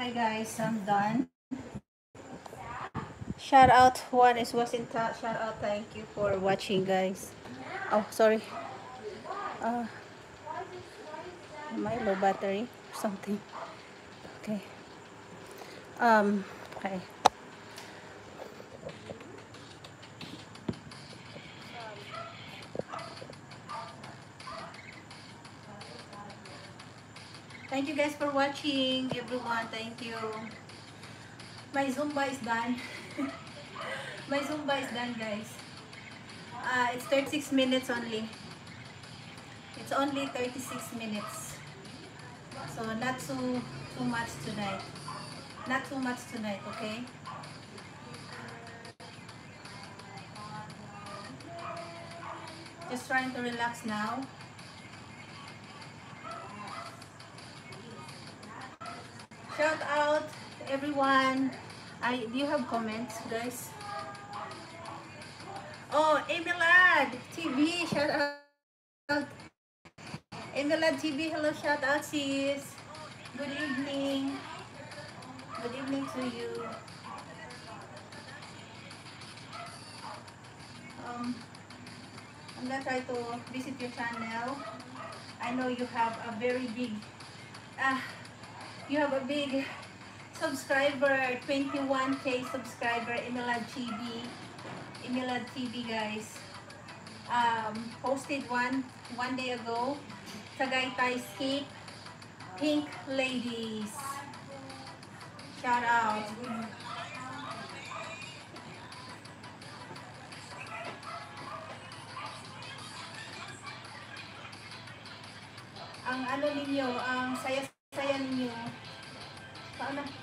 Hi guys, I'm done. Shout out one is wasn't shout out, thank you for watching guys. Oh sorry. Uh my low battery or something. Okay. Okay. Thank you guys for watching, everyone. Thank you. My Zumba is done. My Zumba is done, guys. It's 36 minutes only. It's only 36 minutes. So not too much tonight. Not too much tonight, okay? Just trying to relax now. Shout out everyone. Do you have comments, guys? Oh, Emilad TV, shout out. Emilad TV, hello, shout out sis. Good evening. Good evening to you. I'm gonna try to visit your channel. I know you have a very big, uh, you have a big subscriber, 21K subscriber, Emilad TV. Emilad TV, guys. Posted one day ago. Tagaytay Skate Pink Ladies. Shout out. Ang ano ninyo, ang saya-saya ninyo. Paano?